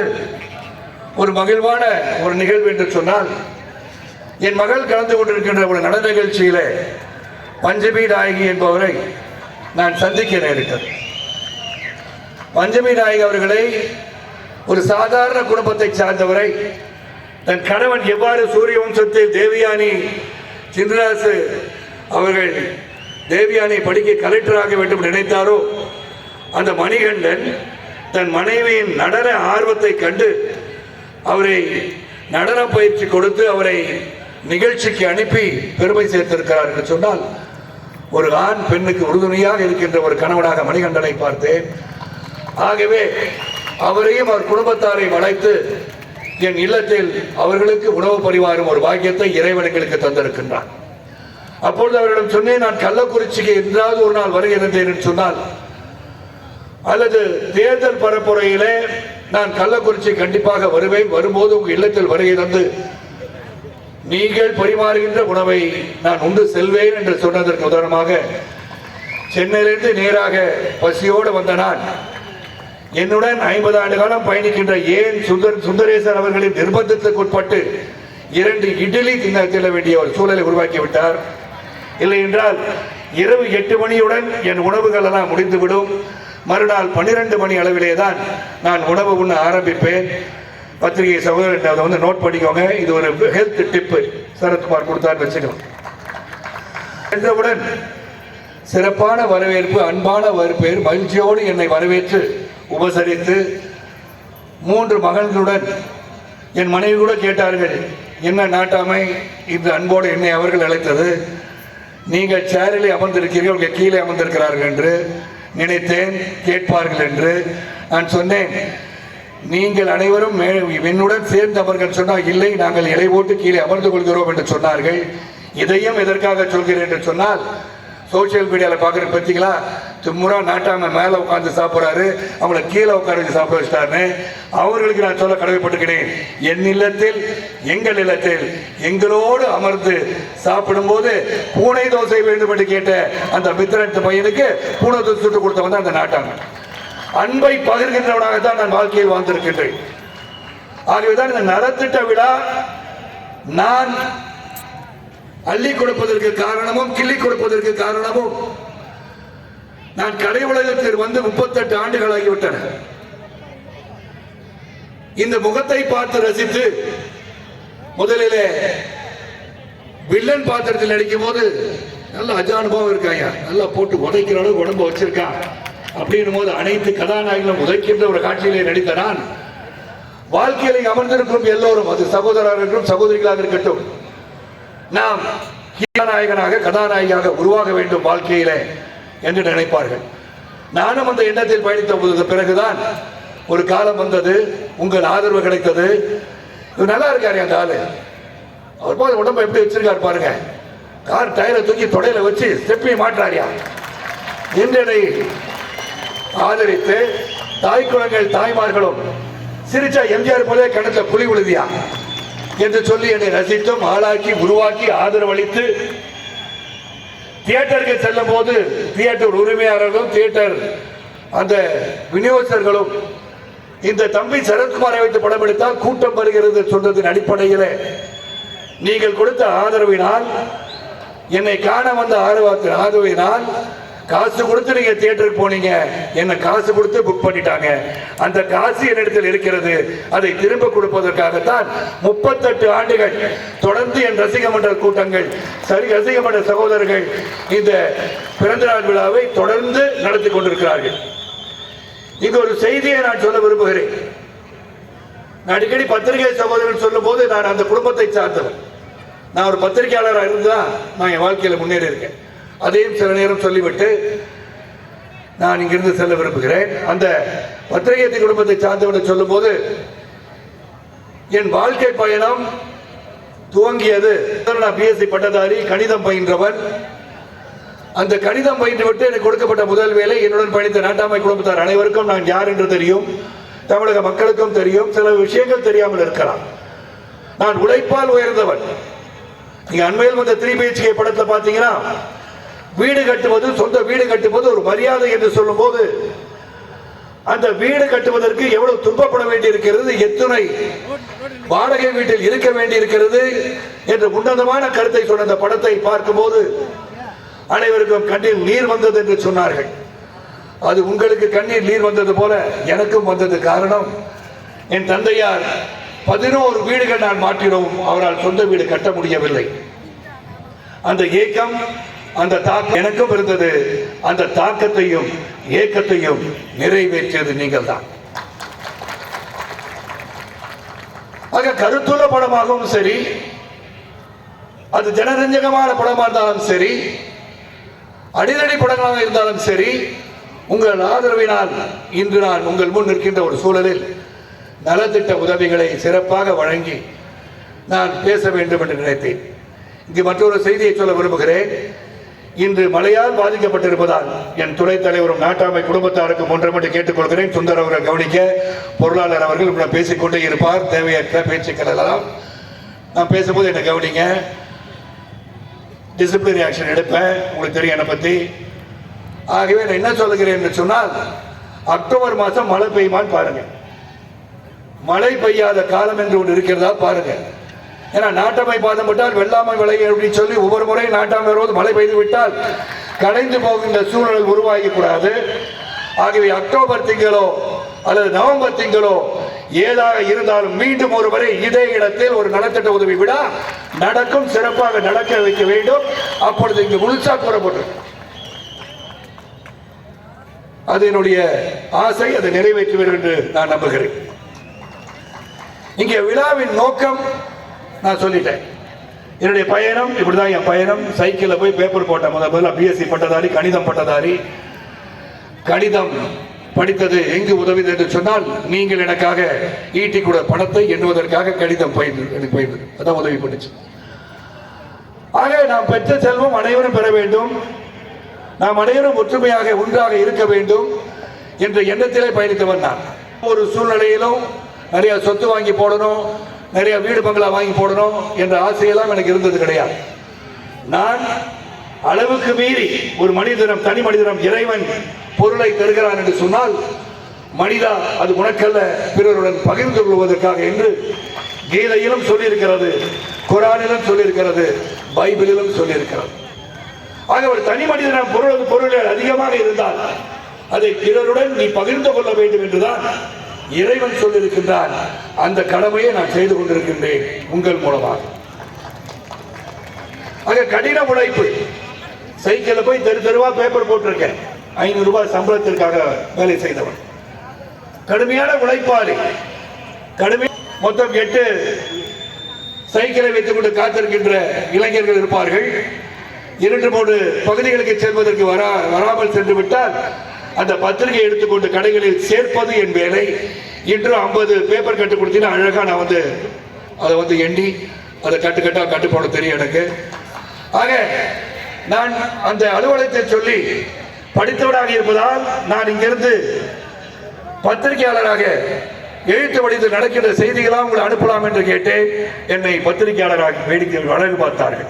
போது ஒரு மகிழ்வான ஒரு நிகழ்வு என்று சொன்னால், என் மகள் கலந்து கொண்டிருக்கின்ற ஒரு நடன நிகழ்ச்சியில பஞ்சமி நாயகி என்பவரை நான் சந்திக்க நேரிட்டது. பஞ்சமி நாயகி அவர்களை ஒரு சாதாரண குடும்பத்தை சார்ந்தவரை, தன் கணவன் எவ்வாறு சூரிய வம்சத்தில் தேவயானி சின்ராசு அவர்கள் தேவயானி படிக்க கலெக்டராக வேண்டும் நினைத்தாரோ, அந்த மணிகண்டன் தன் மனைவியின் நடன ஆர்வத்தை கண்டு அவரை நடன பயிற்சி கொடுத்து அவரை நிகழ்ச்சிக்கு அனுப்பி பெருமை சேர்த்திருக்கிறார் என்று சொன்னால், ஒரு ஆண் பெண்ணுக்கு உறுதுணையாக இருக்கின்ற ஒரு கணவனாக மணிகண்டனை பார்த்தேன். ஆகவே அவரையும் அவர் குடும்பத்தாரை அழைத்து என் இல்லத்தில் அவர்களுக்கு உணவு பரிமாறும் ஒரு பாக்கியத்தை இறைவன் எங்களுக்கு தந்திருக்கின்றான். அப்பொழுது அவரிடம் சொன்னேன், நான் கள்ளக்குறிச்சிக்கு என்றாவது ஒரு நாள் வருகிறேன் என்று சொன்னால், அல்லது தேர்தல் பரப்புரையிலே நான் கள்ளக்குறிச்சி கண்டிப்பாக வருவேன், வரும்போது உங்கள் இல்லத்தில் வருகை தந்து நீங்கள் பரிமாறுகின்ற உணவை நான் உண்டு செல்வேன் என்று சொன்னதற்கு உதாரணமாக சென்னையிலிருந்து நேராக பசியோடு வந்த நான் என்னுடன் 50 ஆண்டு காலம் பயணிக்கின்ற ஏன் சுந்தரேசன் அவர்களின் நிர்பந்தத்துக்கு உட்பட்டு 2 இட்லி தின்ன வேண்டிய ஒரு சூழலை உருவாக்கிவிட்டார். இல்லை என்றால் இரவு 8 மணியுடன் என் உணவுகள் எல்லாம் முடிந்துவிடும். மறுநாள் 12 மணி அளவிலே தான் நான் உணவு உண்ண ஆரம்பிப்பேன். பத்திரிகை சகோதரன் அதை வந்து நோட் பண்ணிக்கோங்க. இது ஒரு ஹெல்த் டிப்பு சரத்குமார் கொடுத்தார் வச்சுக்கோங்க. என்றவுடன் சிறப்பான வரவேற்பு, அன்பான வரவேற்பு, மகிழ்ச்சியோடு என்னை வரவேற்று உபசரித்து 3 மகன்களுடன் என் மனைவி கூட கேட்டார்கள், என்ன நாட்டாமை இந்த அன்போடு என்னை அவர்கள் அழைத்தது, நீங்கள் சேரிலே அமர்ந்திருக்கிறீர்கள், கீழே அமர்ந்திருக்கிறார்கள் என்று நினைத்தேன், கேட்பார்கள் என்று நான் சொன்னேன். நீங்கள் அனைவரும் என்னுடன் சேர்ந்தவர்கள் சொன்னால், இல்லை நாங்கள் இலை போட்டு கீழே அமர்ந்து கொள்கிறோம் என்று சொன்னார்கள். இதையும் எதற்காக சொல்கிறேன் என்று சொன்னால், சோசியல் மீடியாவில் பார்க்குற பற்றிங்களா, தும்முறா நாட்டாம மேலே உட்காந்து சாப்பிட்றாரு, அவங்களை கீழே உட்கார வச்சு சாப்பிட வச்சிட்டாருன்னு அவர்களுக்கு நான் சொல்ல கடமைப்பட்டுக்கிறேன். என் இல்லத்தில், எங்கள் இல்லத்தில் எங்களோடு அமர்ந்து சாப்பிடும்போது பூனை தோசை வேண்டும் என்று கேட்ட அந்த மித்திரத்து பையனுக்கு பூனை தோசை சுட்டு கொடுத்தவன் தான் அந்த நாட்டாம. அன்பை பகிர்கின்றவனாகத்தான் நான் வாழ்க்கையில் வாழ்ந்திருக்கின்றேன். ஆகவேதான் இந்த நலத்திட்ட விழா நான் அள்ளி கொடுப்பதற்கு காரணமும் கிள்ளி கொடுப்பதற்கு காரணமும், நான் கலை உலகத்தில் வந்து 38 ஆண்டுகள் ஆகிவிட்டன. இந்த முகத்தை பார்த்து ரசித்து, முதலிலே வில்லன் பாத்திரத்தில் நடிக்கும் போது நல்ல அஜானுபாவம் இருக்காங்க, நல்லா போட்டு உதைக்கிற அளவுக்கு உடம்பு வச்சிருக்கான் அப்படின்னும் போது அனைத்து கதாநாயகர்களும் உதைக்கின்ற ஒரு காட்சியிலே நடித்த நான், வாழ்க்கையிலே அமர்ந்திருக்கும் எல்லோரும், அது சகோதரராக இருக்கட்டும் சகோதரிகளாக இருக்கட்டும், நாம் கதாநாயகனாக கதாநாயகியாக உருவாக வேண்டும் வாழ்க்கையிலே என்று நினைப்பார்கள். நானும் அந்த எண்ணத்தில் பயணித்த பிறகுதான் ஒரு காலம் வந்தது, உங்கள் ஆதரவு கிடைத்தது. நல்லா இருக்காரு அந்த ஆளு, அவர் போது உடம்பு எப்படி வச்சிருக்காரு பாருங்க, கார் டயரை தூக்கி தொடையில வச்சு ஸ்டெப்பை மாற்றாரியா என்றனை ஆதரித்து, தாய் குலங்கள் தாய்மார்களும் சிரிச்சா எம்ஜிஆர் போலே கணத்துல புலி உழுதியா என்று சொல்லி என்னை ரசித்தும் ஆளாக்கி உருவாக்கி ஆதரவளித்து, தியேட்டருக்கு செல்லும் போது தியேட்டர் உரிமையாளர்களும் தியேட்டர் அந்த விநியோகஸ்தர்களும் இந்த தம்பி சரத்குமாரை வைத்து படம் எடுத்தால் கூட்டம் வருகிறது சொல்றதின் அடிப்படையில் நீங்கள் கொடுத்த ஆதரவினால், என்னை காண வந்த ஆதரவினால், காசு கொடுத்து நீங்க தியேட்டருக்கு போனீங்க, என்ன காசு கொடுத்து புக் பண்ணிட்டாங்க, அந்த காசு என்னிடத்தில் இருக்கிறது, அதை திரும்ப கொடுப்பதற்காகத்தான் 38 ஆண்டுகள் தொடர்ந்து என் ரசிகமன்ற கூட்டங்கள், ரசிகமன்ற சகோதரர்கள் இந்த பிறந்தநாள் விழாவை தொடர்ந்து நடத்தி கொண்டிருக்கிறார்கள். இங்கு ஒரு செய்தியை நான் சொல்ல விரும்புகிறேன். நான் அடிக்கடி பத்திரிகை சகோதரர்கள் சொல்லும் போது, நான் அந்த குடும்பத்தை சார்ந்தவர், நான் ஒரு பத்திரிகையாளராக இருந்துதான் நான் என் வாழ்க்கையில முன்னேறி இருக்கேன். அதையும் சில நேரம் சொல்லிவிட்டு நான் இங்கிருந்து செல்ல விரும்புகிறேன். அந்த பத்திரிகை குடும்பத்தை சார்ந்தவர்கள் சொல்லும் போது, என் வாழ்க்கை பயணம் துவங்கியது, நான் பிஎஸ்சி பட்டதாரி, கணிதம் பயின்றவன். அந்த கணிதம் பயின்று விட்டு எனக்கு கொடுக்கப்பட்ட முதல் வேலை, என்னுடன் பயணித்த நாட்டாமை குடும்பத்தார் அனைவருக்கும் நான் யார் என்று தெரியும், தமிழக மக்களுக்கும் தெரியும், சில விஷயங்கள் தெரியாமல் இருக்கலாம். நான் உழைப்பால் உயர்ந்தவன். நீங்க அண்மையில் வந்த 3 BHK படத்தை பார்த்தீங்கன்னா, வீடு கட்டுவது, சொந்த வீடு கட்டுவது ஒரு மரியாதை என்று சொல்லும் போது அந்த வீடு கட்டுவதற்கு எவ்வளவு துன்பப்பட வேண்டி இருக்கிறது, எத்தனை வாடகை வீட்டில் இருக்க வேண்டி இருக்கிறது என்ற உன்னதமான கருத்தை சொன்ன அந்த படத்தை பார்க்கும்போது அனைவருக்கும் கண்ணில் நீர் வந்தது என்று சொன்னார்கள். அது உங்களுக்கு கண்ணீர் நீர் வந்தது போல எனக்கும் வந்தது. காரணம், என் தந்தையார் 11 வீடுகள் நான் மாற்றினோம், அவரால் சொந்த வீடு கட்ட முடியவில்லை. அந்த ஏக்கம், அந்த தாக்கம் எனக்கும் இருந்தது. அந்த தாக்கத்தையும் ஏக்கத்தையும் நிறைவேற்றியது நீங்கள் தான். ஆக கருத்துள்ள படமாகவும் சரி, அது ஜனரஞ்சகமான படமாக இருந்தாலும் சரி, அடிதடி படங்களாக இருந்தாலும் சரி, உங்கள் ஆதரவினால் இன்று நான் உங்கள் முன் நிற்கின்ற ஒரு சூழலில் நலத்திட்ட உதவிகளை சிறப்பாக வழங்கி நான் பேச வேண்டும் என்று நினைத்தேன். இங்கு மற்றொரு செய்தியை சொல்ல விரும்புகிறேன். இன்று மழையால் பாதிக்கப்பட்டிருப்பதால் என் துணைத் தலைவரும் நாட்டாமை குடும்பத்தாருக்கும் ஒன்றை மட்டும் கேட்டுக்கொள்கிறேன். சுந்தர் அவர்கள் கவனிக்க, பொருளாளர் அவர்கள் பேசிக்கொண்டே இருப்பார். தேவையற்ற பேச்சுக்கள் எல்லாம் நான் பேசும்போது என்னை கவனிங்க. டிசிப்ளினரி ஆக்ஷன் எடுப்பேன், உங்களுக்கு தெரியும் என்னை பற்றி. ஆகவே நான் என்ன சொல்லுகிறேன் என்று சொன்னால், அக்டோபர் மாதம் மழை பெய்யுமான்னு பாருங்க. மழை பெய்யாத காலம் என்று ஒன்று இருக்கிறதா பாருங்க. ஏன்னா நாட்டாமை பாதம் விட்டால் வெள்ளாமை விளை அப்படின்னு சொல்லி ஒவ்வொரு முறையும் நாட்டாமை வருவது மழை பெய்து விட்டால் கலைந்து போகின்ற சூழல் உருவாகி கூடாது. ஆகவே அக்டோபர் திங்களோ அல்லது நவம்பர் திங்களோ ஏதாக இருந்தாலும் மீண்டும் ஒரு முறை இதே இடத்தில் ஒரு நலத்திட்ட உதவி விழா நடக்கும், சிறப்பாக நடக்க வைக்க வேண்டும். அப்பொழுது இங்கு முழுசா கூறப்பட்டு அது என்னுடைய ஆசை, அதை நிறைவேற்றுவேன் என்று நான் நம்புகிறேன். இங்கே விழாவின் நோக்கம் நான் சொல்லிட்டேன். என்னுடைய பயணம் இப்படிதான். என் பயணம் சைக்கிளில் போய் பேப்பர் போட்டேன். முதல்ல பிஎஸ்சி பட்டதாரி, கணிதம் பட்டதாரி. கணிதம் படித்தது எங்கு உதவிது என்று சொன்னால், நீங்கள் எனக்காக ஈட்டி கூட பணத்தை எண்ணுவதற்காக கணிதம் எனக்கு பயிர்ந்தது, அதான் உதவி பண்ணுச்சு. ஆக நாம் பெற்ற செல்வம் அனைவரும் பெற வேண்டும், நாம் அனைவரும் ஒற்றுமையாக ஒன்றாக இருக்க வேண்டும் என்ற எண்ணத்திலே பயணித்தவன் நான். ஒரு சூழ்நிலையிலும் நிறைய சொத்து வாங்கி போடணும், நிறைய வீடு பங்களா வாங்கி போடணும் என்ற ஆசையெல்லாம் எனக்கு இருந்தது கிடையாது. நான் அளவுக்கு மீறி ஒரு மனிதனம், தனி மனிதனம், இறைவன் பொருளை தருகிறான் என்று சொன்னால், மனிதா அது உனக்கல்ல பிறருடன் பகிர்ந்து கொள்வதற்காக என்று கீதையிலும் சொல்லியிருக்கிறது, குரானிலும் சொல்லியிருக்கிறது, பைபிளிலும் சொல்லியிருக்கிறது. ஆக ஒரு தனி மனிதனம் பொருள் அதிகமாக இருந்தால் அதை பிறருடன் நீ பகிர்ந்து கொள்ள வேண்டும் என்றுதான் இறைவன் சொல்லியிருக்கின்றான். அந்த கடமையை நான் செய்து கொண்டிருக்கின்றேன் உங்கள் மூலமாக. ஆக கடின உழைப்பு. சைக்கிளில் போய் தெருவா பேப்பர் போட்டிருக்கேன். 500 ரூபாய் சம்பளத்திற்காக வேலை செய்தவன், கடுமையான உழைப்பாளி. மொத்தம் 8 சைக்கிளை வைத்துக் கொண்டு காத்திருக்கின்ற இளைஞர்கள் இருப்பார்கள். 2-3 பகுதிகளுக்கு செல்வதற்கு வராமல் சென்று விட்டால் அந்த பத்திரிகை எடுத்துக்கொண்டு கடைகளில் சேர்ப்பது என் வேலை. இன்று 50 பேப்பர் கட்டு கொடுத்தீங்கன்னா அழகா நான் அதை எண்ணி அதை கட்டு போட தெரியும் எனக்கு. ஆக நான் அந்த அலுவலகத்தை சொல்லி படித்தவனாக இருப்பதால் நான் இங்கிருந்து பத்திரிகையாளராக எழுத்து வடிவில் நடக்கின்ற செய்திகளாக உங்களை அனுப்பலாம் என்று கேட்டேன். என்னை பத்திரிகையாளராக வேடிக்கை அழகு பார்த்தார்கள்.